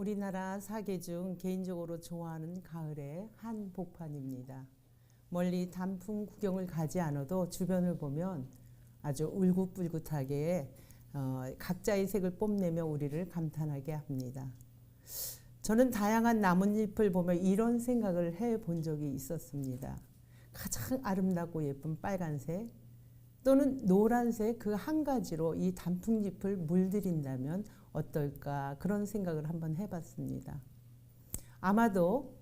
우리나라 사계 중 개인적으로 좋아하는 가을의 한복판입니다. 멀리 단풍 구경을 가지 않아도 주변을 보면 아주 울긋불긋하게 각자의 색을 뽐내며 우리를 감탄하게 합니다. 저는 다양한 나뭇잎을 보며 이런 생각을 해본 적이 있었습니다. 가장 아름답고 예쁜 빨간색 또는 노란색 그 한 가지로 이 단풍잎을 물들인다면 어떨까 그런 생각을 한번 해봤습니다. 아마도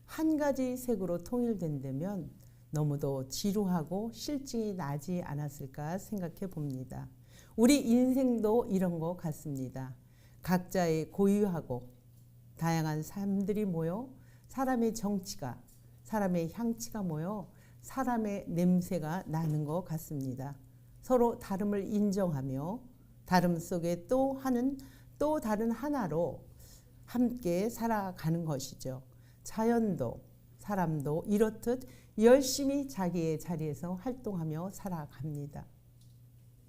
한 가지 색으로 통일된다면 너무도 지루하고 실증이 나지 않았을까 생각해 봅니다. 우리 인생도 이런 것 같습니다. 각자의 고유하고 다양한 삶들이 모여 사람의 정치가, 사람의 향치가 모여 사람의 냄새가 나는 것 같습니다. 서로 다름을 인정하며 다름 속에 또 다른 하나로 함께 살아가는 것이죠. 자연도 사람도 이렇듯 열심히 자기의 자리에서 활동하며 살아갑니다.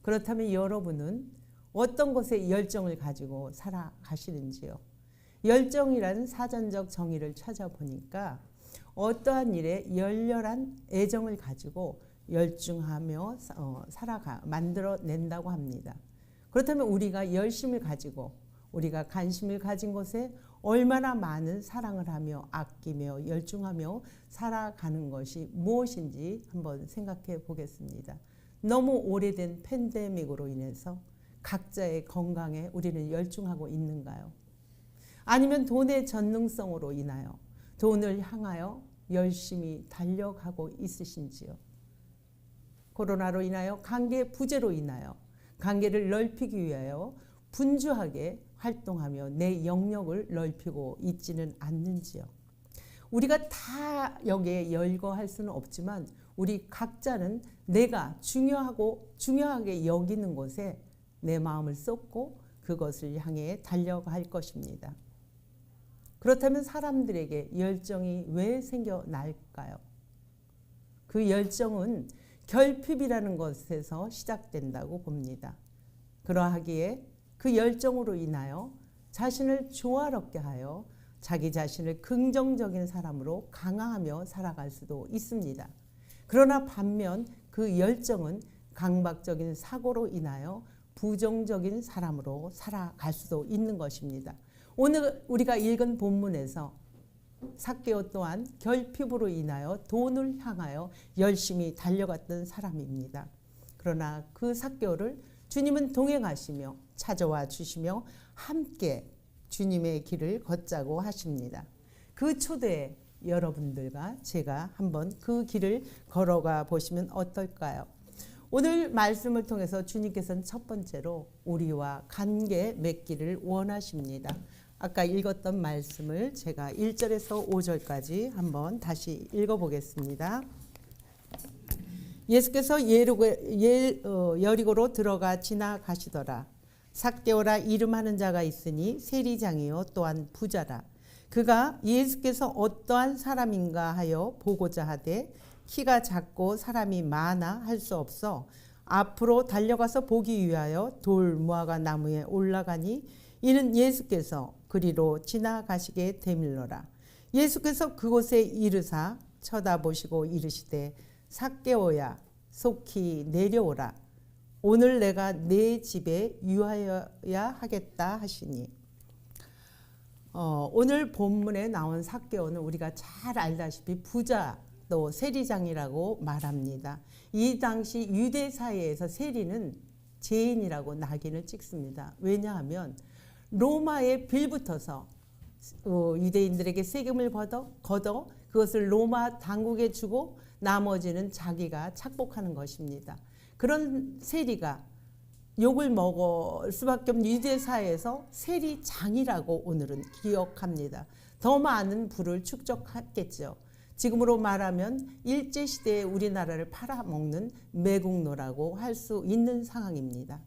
그렇다면 여러분은 어떤 것에 열정을 가지고 살아가시는지요? 열정이라는 사전적 정의를 찾아보니까 어떠한 일에 열렬한 애정을 가지고 열중하며 만들어낸다고 합니다. 그렇다면 우리가 열심을 가지고 우리가 관심을 가진 것에 얼마나 많은 사랑을 하며 아끼며 열중하며 살아가는 것이 무엇인지 한번 생각해 보겠습니다. 너무 오래된 팬데믹으로 인해서 각자의 건강에 우리는 열중하고 있는가요? 아니면 돈의 전능성으로 인하여 돈을 향하여 열심히 달려가고 있으신지요? 코로나로 인하여 관계 부재로 인하여 관계를 넓히기 위하여 분주하게 활동하며 내 영역을 넓히고 있지는 않는지요? 우리가 다 여기에 열거할 수는 없지만 우리 각자는 내가 중요하게 여기는 곳에 내 마음을 쏟고 그것을 향해 달려갈 것입니다. 그렇다면 사람들에게 열정이 왜 생겨날까요? 그 열정은 결핍이라는 것에서 시작된다고 봅니다. 그러하기에 그 열정으로 인하여 자신을 조화롭게 하여 자기 자신을 긍정적인 사람으로 강화하며 살아갈 수도 있습니다. 그러나 반면 그 열정은 강박적인 사고로 인하여 부정적인 사람으로 살아갈 수도 있는 것입니다. 오늘 우리가 읽은 본문에서 삭개오 또한 결핍으로 인하여 돈을 향하여 열심히 달려갔던 사람입니다. 그러나 그 삭개오를 주님은 동행하시며 찾아와 주시며 함께 주님의 길을 걷자고 하십니다. 그 초대에 여러분들과 제가 한번 그 길을 걸어가 보시면 어떨까요? 오늘 말씀을 통해서 주님께서는 첫 번째로 우리와 관계 맺기를 원하십니다. 아까 읽었던 말씀을 제가 1절에서 5절까지 한번 다시 읽어보겠습니다. 예수께서 여리고로 들어가 지나가시더라. 삭개오라 이름하는 자가 있으니 세리장이요 또한 부자라. 그가 예수께서 어떠한 사람인가 하여 보고자 하되 키가 작고 사람이 많아 할 수 없어 앞으로 달려가서 보기 위하여 돌 무화과 나무에 올라가니 이는 예수께서 그리로 지나가시게 되밀러라. 예수께서 그곳에 이르사 쳐다보시고 이르시되 삭개오야 속히 내려오라. 오늘 내가 내 집에 유하여야 하겠다 하시니 오늘 본문에 나온 삭개오는 우리가 잘 알다시피 부자 또 세리장이라고 말합니다. 이 당시 유대 사회에서 세리는 죄인이라고 낙인을 찍습니다. 왜냐하면 로마에 빌붙어서 유대인들에게 세금을 걷어 그것을 로마 당국에 주고 나머지는 자기가 착복하는 것입니다. 그런 세리가 욕을 먹을 수밖에 없는 유대 사회에서 세리장이라고 오늘은 기억합니다. 더 많은 부를 축적했겠죠. 지금으로 말하면 일제시대에 우리나라를 팔아먹는 매국노라고 할 수 있는 상황입니다.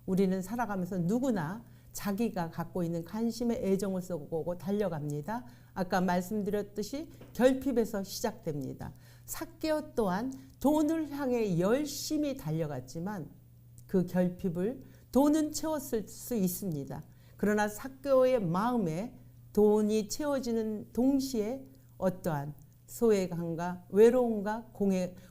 우리는 살아가면서 누구나 자기가 갖고 있는 관심에 애정을 쏟고 달려갑니다. 아까 말씀드렸듯이 결핍에서 시작됩니다. 삭개오 또한 돈을 향해 열심히 달려갔지만 그 결핍을 돈은 채웠을 수 있습니다. 그러나 삭개오의 마음에 돈이 채워지는 동시에 어떠한 소외감과 외로움과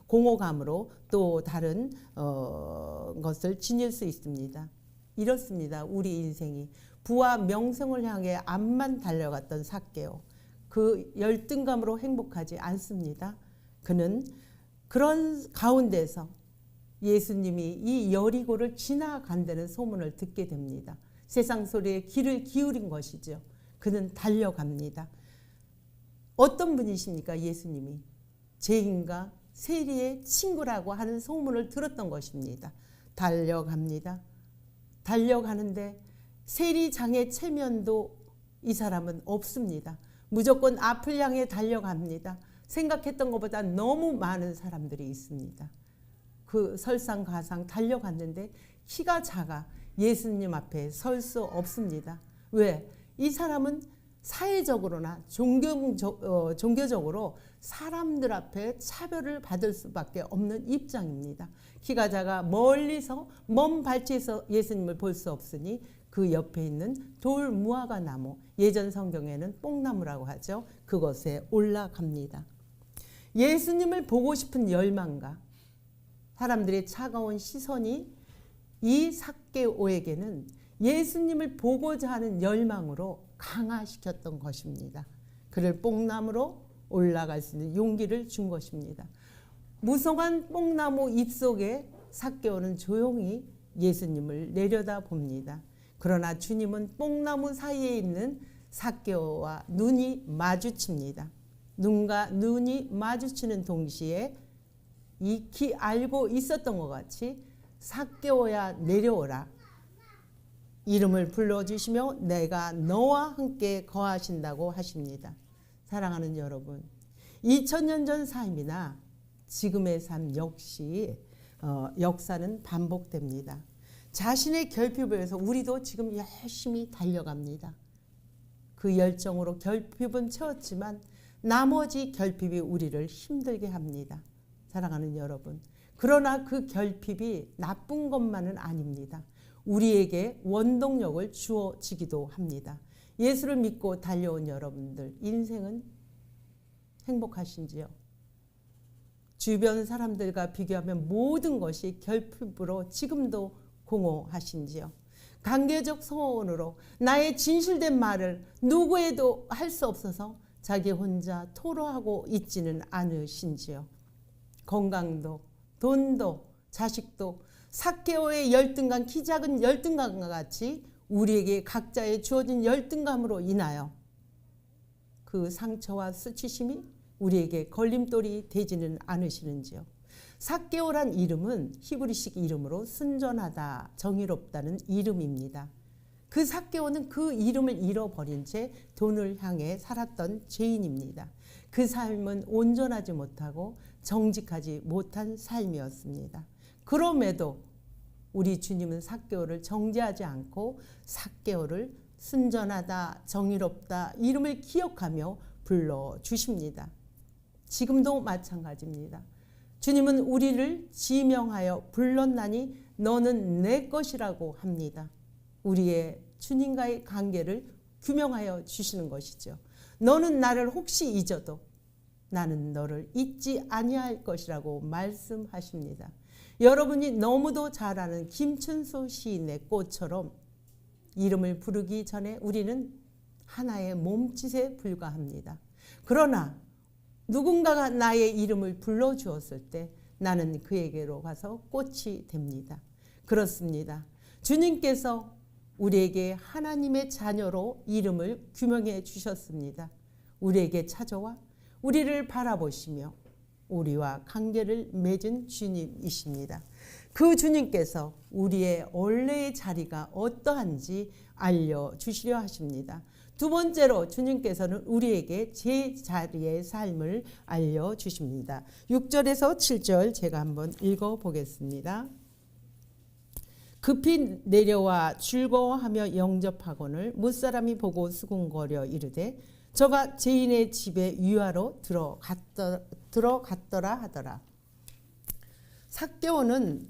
공허감으로 또 다른 것을 지닐 수 있습니다. 이렇습니다. 우리 인생이 부와 명성을 향해 앞만 달려갔던 삭개오. 그 열등감으로 행복하지 않습니다. 그는 그런 가운데서 예수님이 이 여리고를 지나간다는 소문을 듣게 됩니다. 세상 소리에 귀를 기울인 것이죠. 그는 달려갑니다. 어떤 분이십니까? 예수님이 죄인과 세리의 친구라고 하는 소문을 들었던 것입니다. 달려갑니다. 달려가는데 세리장의 체면도 이 사람은 없습니다. 무조건 앞을 향해 달려갑니다. 생각했던 것보다 너무 많은 사람들이 있습니다. 그 설상가상 달려갔는데 키가 작아 예수님 앞에 설 수 없습니다. 왜? 이 사람은 사회적으로나 종교적으로 사람들 앞에 차별을 받을 수밖에 없는 입장입니다. 키가 작아 멀리서 먼 발치에서 예수님을 볼 수 없으니 그 옆에 있는 돌 무화과 나무, 예전 성경에는 뽕나무라고 하죠. 그것에 올라갑니다. 예수님을 보고 싶은 열망과 사람들의 차가운 시선이 이 삭개오에게는 예수님을 보고자 하는 열망으로 강화시켰던 것입니다. 그를 뽕나무로 올라갈 수 있는 용기를 준 것입니다. 무성한 뽕나무 잎속에 삭개오는 조용히 예수님을 내려다봅니다. 그러나 주님은 뽕나무 사이에 있는 삭개오와 눈이 마주칩니다. 눈과 눈이 마주치는 동시에 익히 알고 있었던 것 같이 삭개오야 내려오라. 이름을 불러주시며 내가 너와 함께 거하신다고 하십니다. 사랑하는 여러분, 2000년 전 삶이나 지금의 삶 역시 역사는 반복됩니다. 자신의 결핍을 위해서 우리도 지금 열심히 달려갑니다. 그 열정으로 결핍은 채웠지만 나머지 결핍이 우리를 힘들게 합니다. 사랑하는 여러분, 그러나 그 결핍이 나쁜 것만은 아닙니다. 우리에게 원동력을 주어지기도 합니다. 예수를 믿고 달려온 여러분들, 인생은 행복하신지요? 주변 사람들과 비교하면 모든 것이 결핍으로 지금도 공허하신지요? 관계적 소원으로 나의 진실된 말을 누구에도 할 수 없어서 자기 혼자 토로하고 있지는 않으신지요? 건강도, 돈도, 자식도 삭개오의 열등감, 키 작은 열등감과 같이 우리에게 각자의 주어진 열등감으로 인하여 그 상처와 수치심이 우리에게 걸림돌이 되지는 않으시는지요? 삭개오란 이름은 히브리식 이름으로 순전하다, 정의롭다는 이름입니다. 그 삭개오는 그 이름을 잃어버린 채 돈을 향해 살았던 죄인입니다. 그 삶은 온전하지 못하고 정직하지 못한 삶이었습니다. 그럼에도 우리 주님은 삭개오를 정죄하지 않고 삭개오를 순전하다, 정의롭다 이름을 기억하며 불러주십니다. 지금도 마찬가지입니다. 주님은 우리를 지명하여 불렀나니 너는 내 것이라고 합니다. 우리의 주님과의 관계를 규명하여 주시는 것이죠. 너는 나를 혹시 잊어도 나는 너를 잊지 아니할 것이라고 말씀하십니다. 여러분이 너무도 잘 아는 김춘수 시인의 꽃처럼 이름을 부르기 전에 우리는 하나의 몸짓에 불과합니다. 그러나 누군가가 나의 이름을 불러주었을 때 나는 그에게로 가서 꽃이 됩니다. 그렇습니다. 주님께서 우리에게 하나님의 자녀로 이름을 규명해 주셨습니다. 우리에게 찾아와 우리를 바라보시며 우리와 관계를 맺은 주님이십니다. 그 주님께서 우리의 원래의 자리가 어떠한지 알려주시려 하십니다. 두 번째로 주님께서는 우리에게 제자리의 삶을 알려주십니다. 6절에서 7절 제가 한번 읽어보겠습니다. 급히 내려와 즐거워하며 영접하거늘 못사람이 보고 수군거려 이르되 저가 죄인의 집에 유하로 들어갔더라 하더라. 삭개오는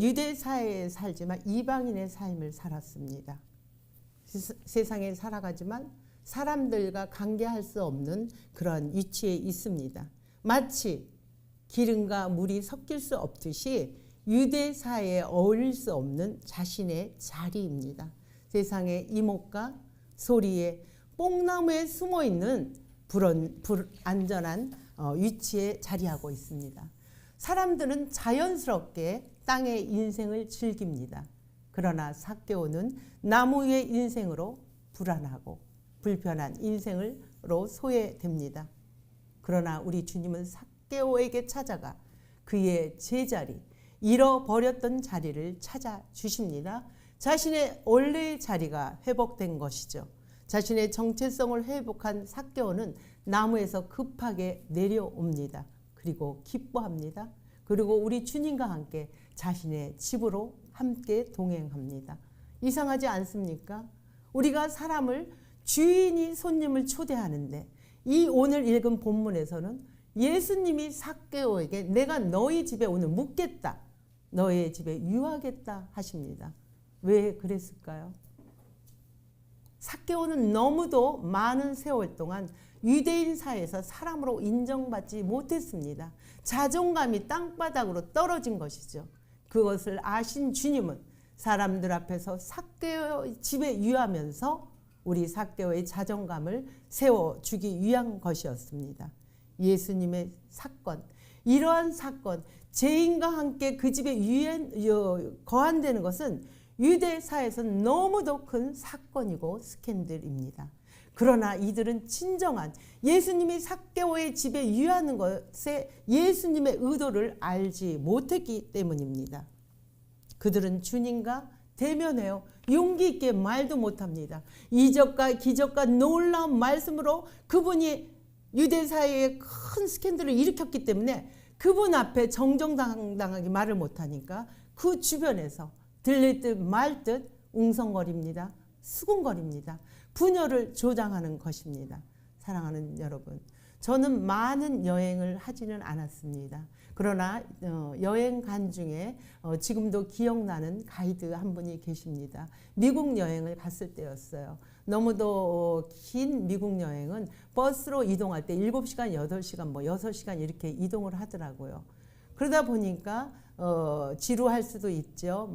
유대 사회에 살지만 이방인의 삶을 살았습니다. 세상에 살아가지만 사람들과 관계할 수 없는 그런 위치에 있습니다. 마치 기름과 물이 섞일 수 없듯이 유대 사회에 어울릴 수 없는 자신의 자리입니다. 세상의 이목과 소리에 뽕나무에 숨어있는 불안전한 위치에 자리하고 있습니다. 사람들은 자연스럽게 땅의 인생을 즐깁니다. 그러나 삭개오는 나무 위의 인생으로 불안하고 불편한 인생으로 소외됩니다. 그러나 우리 주님은 삭개오에게 찾아가 그의 제자리, 잃어버렸던 자리를 찾아주십니다. 자신의 원래의 자리가 회복된 것이죠. 자신의 정체성을 회복한 삭개오는 나무에서 급하게 내려옵니다. 그리고 기뻐합니다. 그리고 우리 주님과 함께 자신의 집으로 함께 동행합니다. 이상하지 않습니까? 우리가 사람을 주인이 손님을 초대하는데 이 오늘 읽은 본문에서는 예수님이 삭개오에게 내가 너희 집에 오늘 묵겠다. 너의 집에 유하겠다 하십니다. 왜 그랬을까요? 삭개오는 너무도 많은 세월 동안 유대인 사회에서 사람으로 인정받지 못했습니다. 자존감이 땅바닥으로 떨어진 것이죠. 그것을 아신 주님은 사람들 앞에서 삭개오 집에 유하면서 우리 삭개오의 자존감을 세워주기 위한 것이었습니다. 예수님의 사건, 이러한 사건, 죄인과 함께 그 집에 거한되는 것은 유대 사회에서 너무도 큰 사건이고 스캔들입니다. 그러나 이들은 진정한 예수님이 삭개오의 집에 유하는 것에 예수님의 의도를 알지 못했기 때문입니다. 그들은 주님과 대면해요. 용기 있게 말도 못합니다. 이적과 기적과 놀라운 말씀으로 그분이 유대 사회에 큰 스캔들을 일으켰기 때문에 그분 앞에 정정당당하게 말을 못하니까 그 주변에서 들릴 듯 말 듯 웅성거립니다. 수군거립니다. 분열을 조장하는 것입니다. 사랑하는 여러분, 저는 많은 여행을 하지는 않았습니다. 그러나 여행 간 중에 지금도 기억나는 가이드 한 분이 계십니다. 미국 여행을 갔을 때였어요. 너무도 긴 미국 여행은 버스로 이동할 때 7시간, 8시간, 6시간 이렇게 이동을 하더라고요. 그러다 보니까 지루할 수도 있죠.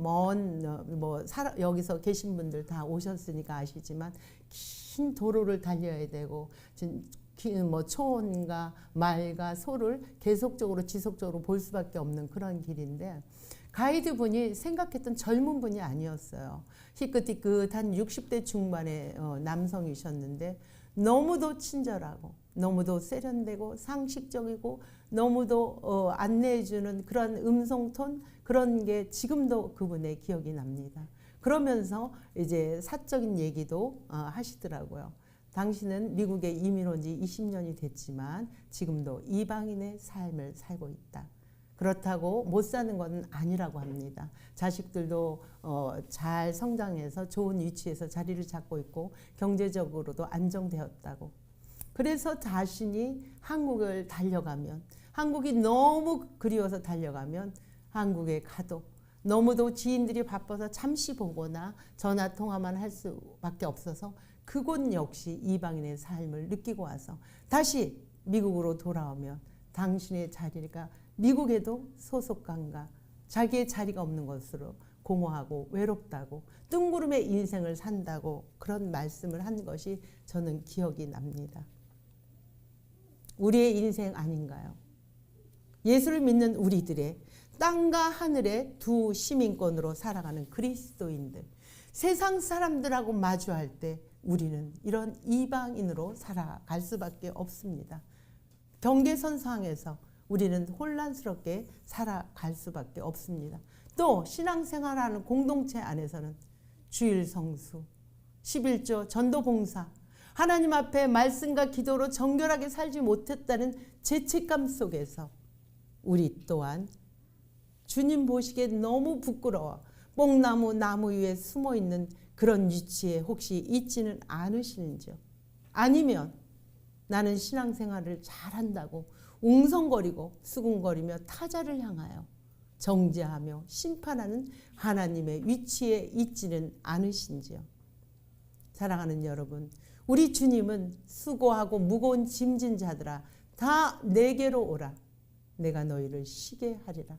여기서 계신 분들 다 오셨으니까 아시지만 긴 도로를 달려야 되고 초원과 말과 소를 계속적으로 지속적으로 볼 수밖에 없는 그런 길인데 가이드 분이 생각했던 젊은 분이 아니었어요. 희끗희끗한 60대 중반의 남성이셨는데 너무도 친절하고 너무도 세련되고 상식적이고 너무도 안내해주는 그런 음성톤, 그런 게 지금도 그분의 기억이 납니다. 그러면서 이제 사적인 얘기도 하시더라고요. 당신은 미국에 이민 온 지 20년이 됐지만 지금도 이방인의 삶을 살고 있다. 그렇다고 못 사는 건 아니라고 합니다. 자식들도 잘 성장해서 좋은 위치에서 자리를 잡고 있고 경제적으로도 안정되었다고. 그래서 자신이 한국을 달려가면, 한국이 너무 그리워서 달려가면 한국에 가도 너무도 지인들이 바빠서 잠시 보거나 전화 통화만 할 수밖에 없어서 그곳 역시 이방인의 삶을 느끼고 와서 다시 미국으로 돌아오면 당신의 자리가 미국에도 소속감과 자기의 자리가 없는 것으로 공허하고 외롭다고 뜬구름의 인생을 산다고 그런 말씀을 한 것이 저는 기억이 납니다. 우리의 인생 아닌가요? 예수를 믿는 우리들의 땅과 하늘의 두 시민권으로 살아가는 그리스도인들, 세상 사람들하고 마주할 때 우리는 이런 이방인으로 살아갈 수밖에 없습니다. 경계선상에서 우리는 혼란스럽게 살아갈 수밖에 없습니다. 또 신앙생활하는 공동체 안에서는 주일 성수, 11조, 전도봉사, 하나님 앞에 말씀과 기도로 정결하게 살지 못했다는 죄책감 속에서 우리 또한 주님 보시기에 너무 부끄러워 뽕나무 나무 위에 숨어있는 그런 위치에 혹시 있지는 않으시는지요? 아니면 나는 신앙생활을 잘한다고 웅성거리고 수군거리며 타자를 향하여 정죄하며 심판하는 하나님의 위치에 있지는 않으신지요? 사랑하는 여러분, 우리 주님은 수고하고 무거운 짐진 자들아 다 내게로 오라. 내가 너희를 쉬게 하리라.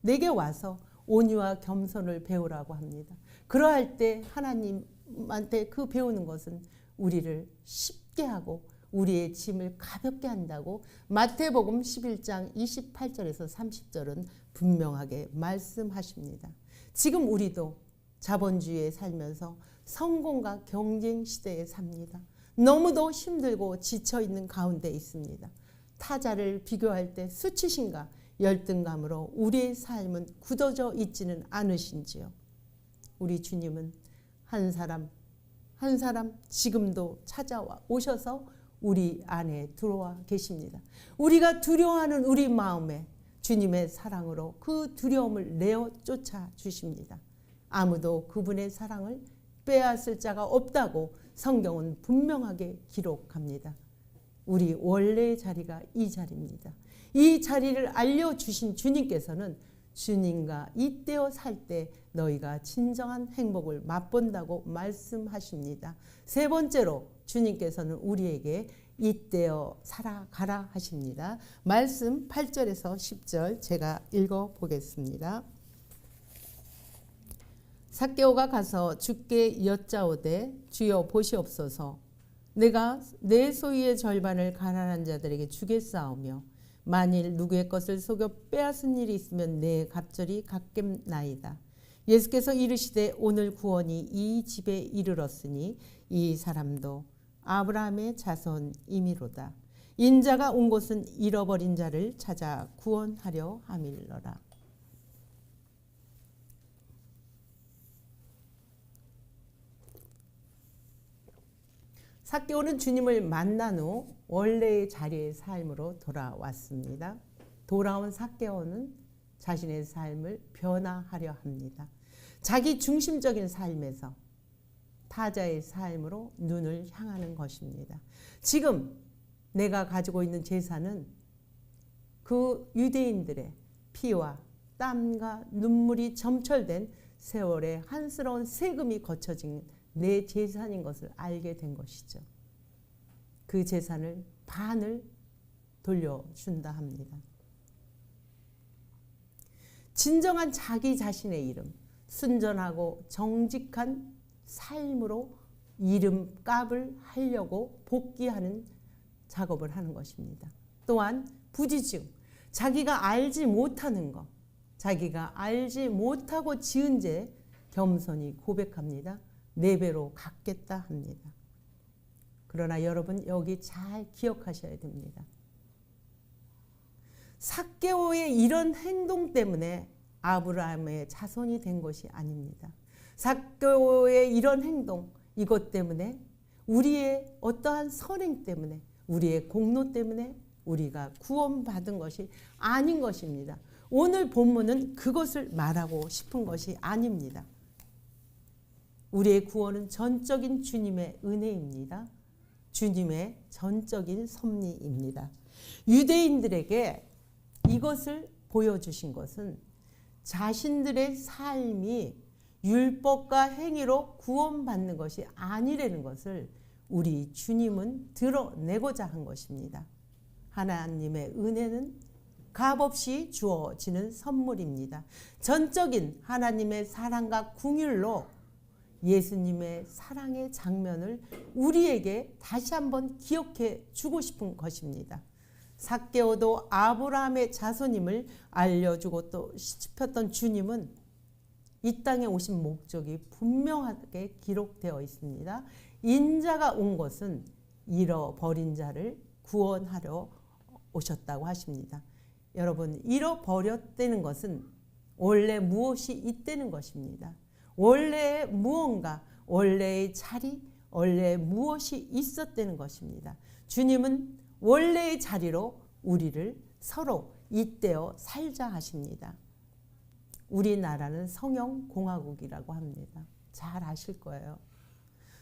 내게 와서 온유와 겸손을 배우라고 합니다. 그러할 때 하나님한테 그 배우는 것은 우리를 쉽게 하고 우리의 짐을 가볍게 한다고 마태복음 11장 28절에서 30절은 분명하게 말씀하십니다. 지금 우리도 자본주의에 살면서 성공과 경쟁 시대에 삽니다. 너무도 힘들고 지쳐있는 가운데 있습니다. 타자를 비교할 때 수치심과 열등감으로 우리의 삶은 굳어져 있지는 않으신지요. 우리 주님은 한 사람 한 사람 지금도 찾아오셔서 우리 안에 들어와 계십니다. 우리가 두려워하는 우리 마음에 주님의 사랑으로 그 두려움을 내어 쫓아 주십니다. 아무도 그분의 사랑을 빼앗을 자가 없다고 성경은 분명하게 기록합니다. 우리 원래의 자리가 이 자리입니다. 이 자리를 알려주신 주님께서는 주님과 이때어 살 때 너희가 진정한 행복을 맛본다고 말씀하십니다. 세 번째로 주님께서는 우리에게 이때어 살아가라 하십니다. 말씀 8절에서 10절 제가 읽어보겠습니다. 삭개오가 가서 주께 여짜오되 주여 보시옵소서 내가 내 소유의 절반을 가난한 자들에게 주겠사오며 만일 누구의 것을 속여 빼앗은 일이 있으면 내 갑절이 갚겠나이다. 예수께서 이르시되 오늘 구원이 이 집에 이르렀으니 이 사람도 아브라함의 자손이미로다. 인자가 온 곳은 잃어버린 자를 찾아 구원하려 함이러라. 삭개오는 주님을 만난 후 원래의 자리의 삶으로 돌아왔습니다. 돌아온 삭개오는 자신의 삶을 변화하려 합니다. 자기 중심적인 삶에서 타자의 삶으로 눈을 향하는 것입니다. 지금 내가 가지고 있는 재산은 그 유대인들의 피와 땀과 눈물이 점철된 세월의 한스러운 세금이 거쳐진 내 재산인 것을 알게 된 것이죠. 그 재산을 반을 돌려준다 합니다. 진정한 자기 자신의 이름, 순전하고 정직한 삶으로 이름값을 하려고 복귀하는 작업을 하는 것입니다. 또한 부지중, 자기가 알지 못하는 것, 자기가 알지 못하고 지은 죄 겸손히 고백합니다. 4배로 갚겠다 합니다. 그러나 여러분 여기 잘 기억하셔야 됩니다. 삭개오의 이런 행동 때문에 아브라함의 자손이 된 것이 아닙니다. 삭개오의 이런 행동, 이것 때문에 우리의 어떠한 선행 때문에 우리의 공로 때문에 우리가 구원받은 것이 아닌 것입니다. 오늘 본문은 그것을 말하고 싶은 것이 아닙니다. 우리의 구원은 전적인 주님의 은혜입니다. 주님의 전적인 섭리입니다. 유대인들에게 이것을 보여주신 것은 자신들의 삶이 율법과 행위로 구원받는 것이 아니라는 것을 우리 주님은 드러내고자 한 것입니다. 하나님의 은혜는 값없이 주어지는 선물입니다. 전적인 하나님의 사랑과 긍휼로 예수님의 사랑의 장면을 우리에게 다시 한번 기억해 주고 싶은 것입니다. 삭개오도 아브라함의 자손임을 알려주고 또 시집혔던 주님은 이 땅에 오신 목적이 분명하게 기록되어 있습니다. 인자가 온 것은 잃어버린 자를 구원하려 오셨다고 하십니다. 여러분, 잃어버렸다는 것은 원래 무엇이 있다는 것입니다. 원래의 무언가, 원래의 자리, 원래 무엇이 있었다는 것입니다. 주님은 원래의 자리로 우리를 서로 잇대어 살자 하십니다. 우리나라는 성형공화국이라고 합니다. 잘 아실 거예요.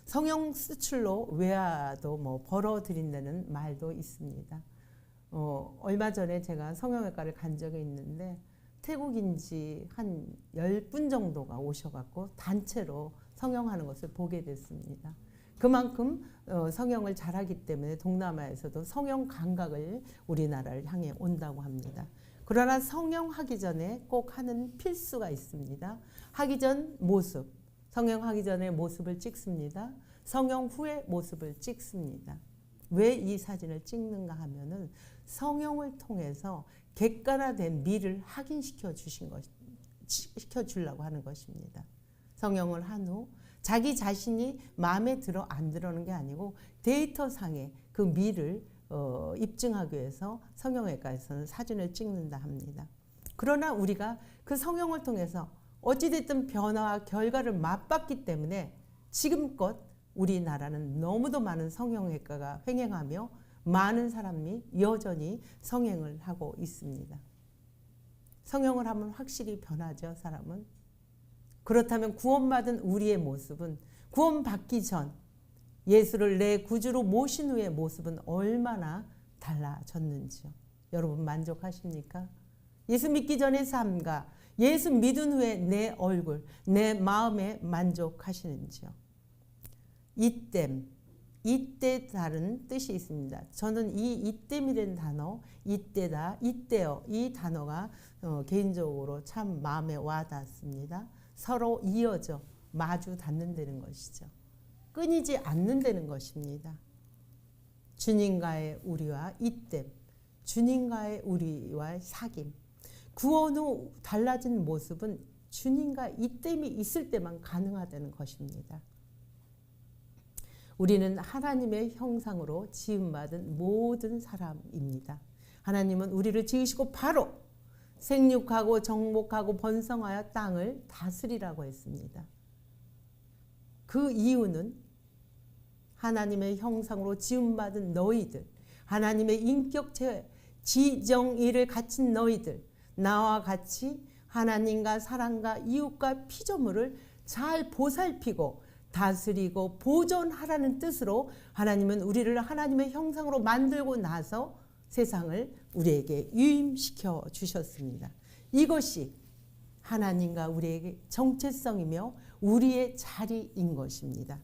성형 수출로 외화도 벌어들인다는 말도 있습니다. 얼마 전에 제가 성형외과를 간 적이 있는데 태국인지 한 10분 정도가 오셔갖고 단체로 성형하는 것을 보게 됐습니다. 그만큼 성형을 잘하기 때문에 동남아에서도 성형 감각을 우리나라를 향해 온다고 합니다. 그러나 성형하기 전에 꼭 하는 필수가 있습니다. 하기 전 모습, 성형하기 전에 모습을 찍습니다. 성형 후에 모습을 찍습니다. 왜 이 사진을 찍는가 하면은 성형을 통해서 객관화된 미를 확인시켜 주려고 하는 것입니다. 성형을 한 후 자기 자신이 마음에 들어 안 들어는 게 아니고 데이터상의 그 미를 입증하기 위해서 성형외과에서는 사진을 찍는다 합니다. 그러나 우리가 그 성형을 통해서 어찌됐든 변화와 결과를 맛봤기 때문에 지금껏 우리나라는 너무도 많은 성형외과가 횡행하며 많은 사람이 여전히 성형을 하고 있습니다. 성형을 하면 확실히 변하죠, 사람은. 그렇다면 구원받은 우리의 모습은 구원받기 전 예수를 내 구주로 모신 후의 모습은 얼마나 달라졌는지요. 여러분 만족하십니까? 예수 믿기 전의 삶과 예수 믿은 후에 내 얼굴, 내 마음에 만족하시는지요. 이때 다른 뜻이 있습니다. 저는 이 이땜이라는 단어, 이때다, 이때요, 이 단어가 개인적으로 참 마음에 와닿습니다. 서로 이어져 마주 닿는다는 것이죠. 끊이지 않는다는 것입니다. 주님과의 우리와 이땜, 주님과의 우리와의 사귐. 구원 후 달라진 모습은 주님과 이땜이 있을 때만 가능하다는 것입니다. 우리는 하나님의 형상으로 지음받은 모든 사람입니다. 하나님은 우리를 지으시고 바로 생육하고 정복하고 번성하여 땅을 다스리라고 했습니다. 그 이유는 하나님의 형상으로 지음받은 너희들, 하나님의 인격체 지정의를 갖춘 너희들, 나와 같이 하나님과 사랑과 이웃과 피조물을 잘 보살피고 다스리고 보존하라는 뜻으로 하나님은 우리를 하나님의 형상으로 만들고 나서 세상을 우리에게 유임시켜 주셨습니다. 이것이 하나님과 우리에게 정체성이며 우리의 자리인 것입니다.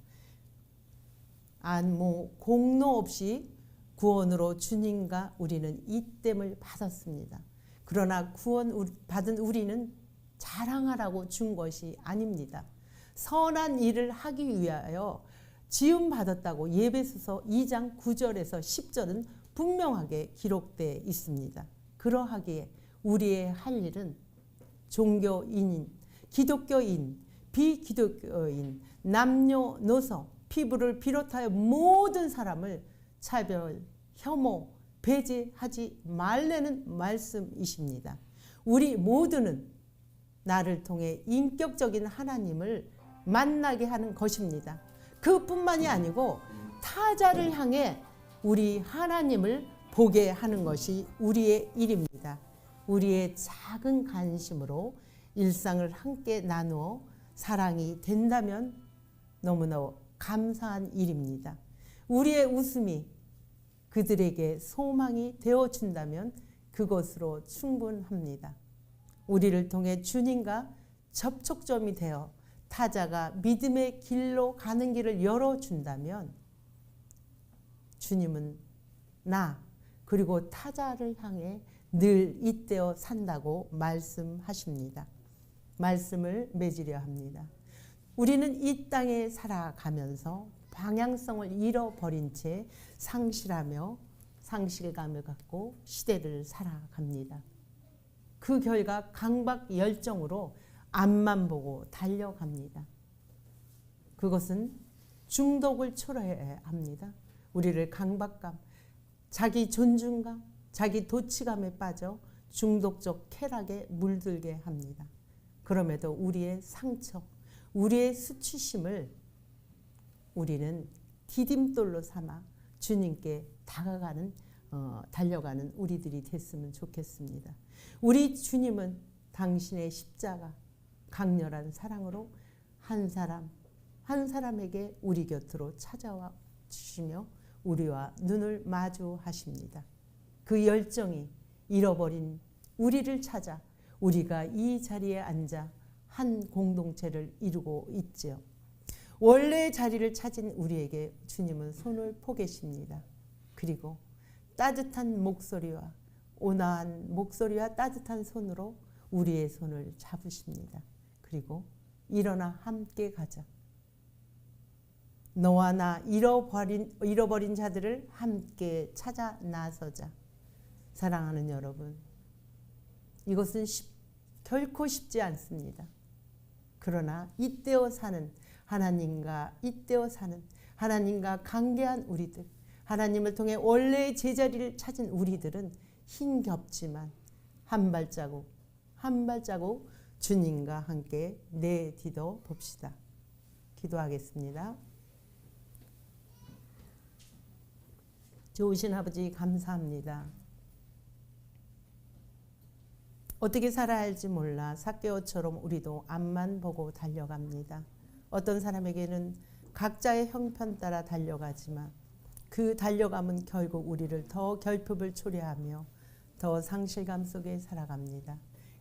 안모 공로 없이 구원으로 주님과 우리는 이땜을 받았습니다. 그러나 구원 받은 우리는 자랑하라고 준 것이 아닙니다. 선한 일을 하기 위하여 지음받았다고 예배소서 2장 9절에서 10절은 분명하게 기록되어 있습니다. 그러하기에 우리의 할 일은 종교인인, 기독교인, 비기독교인, 남녀노소, 피부를 비롯하여 모든 사람을 차별, 혐오, 배제하지 말라는 말씀이십니다. 우리 모두는 나를 통해 인격적인 하나님을 만나게 하는 것입니다. 그뿐만이 아니고 타자를 향해 우리 하나님을 보게 하는 것이 우리의 일입니다. 우리의 작은 관심으로 일상을 함께 나누어 사랑이 된다면 너무나 감사한 일입니다. 우리의 웃음이 그들에게 소망이 되어준다면 그것으로 충분합니다. 우리를 통해 주님과 접촉점이 되어 타자가 믿음의 길로 가는 길을 열어준다면 주님은 나 그리고 타자를 향해 늘 잇대어 산다고 말씀하십니다. 말씀을 맺으려 합니다. 우리는 이 땅에 살아가면서 방향성을 잃어버린 채 상실하며 상실감을 갖고 시대를 살아갑니다. 그 결과 강박 열정으로 앞만 보고 달려갑니다. 그것은 중독을 초래해야 합니다. 우리를 강박감, 자기 존중감, 자기 도취감에 빠져 중독적 쾌락에 물들게 합니다. 그럼에도 우리의 상처, 우리의 수치심을 우리는 디딤돌로 삼아 주님께 달려가는 우리들이 됐으면 좋겠습니다. 우리 주님은 당신의 십자가, 강렬한 사랑으로 한 사람에게 우리 곁으로 찾아와 주시며 우리와 눈을 마주하십니다. 그 열정이 잃어버린 우리를 찾아 우리가 이 자리에 앉아 한 공동체를 이루고 있지요. 원래의 자리를 찾은 우리에게 주님은 손을 포개십니다. 그리고 따뜻한 목소리와 온화한 목소리와 따뜻한 손으로 우리의 손을 잡으십니다. 그리고 일어나 함께 가자. 너와 나 잃어버린 자들을 함께 찾아 나서자. 사랑하는 여러분, 이것은 결코 쉽지 않습니다. 그러나 잇대어 사는 하나님과 관계한 우리들, 하나님을 통해 원래의 제자리를 찾은 우리들은 힘겹지만 한 발자국 주님과 함께 내딛어 봅시다. 기도하겠습니다. 좋으신 아버지, 감사합니다. 어떻게 살아야 할지 몰라 삭개오처럼 우리도 앞만 보고 달려갑니다. 어떤 사람에게는 각자의 형편 따라 달려가지만 그 달려감은 결국 우리를 더 결핍을 초래하며 더 상실감 속에 살아갑니다.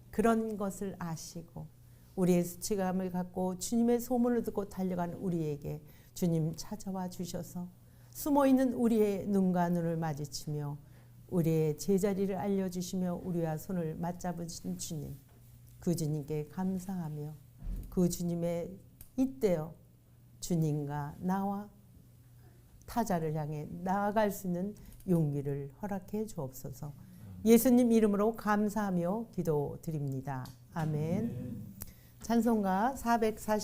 그런 것을 아시고 우리의 수치감을 갖고 주님의 소문을 듣고 달려가는 우리에게 주님 찾아와 주셔서 숨어있는 우리의 눈과 눈을 마주치며 우리의 제자리를 알려주시며 우리와 손을 맞잡으신 주님, 그 주님께 감사하며 그 주님의 잇대어 주님과 나와 타자를 향해 나아갈 수 있는 용기를 허락해 주옵소서. 예수님 이름으로 감사하며 기도드립니다. 아멘. 찬송가 440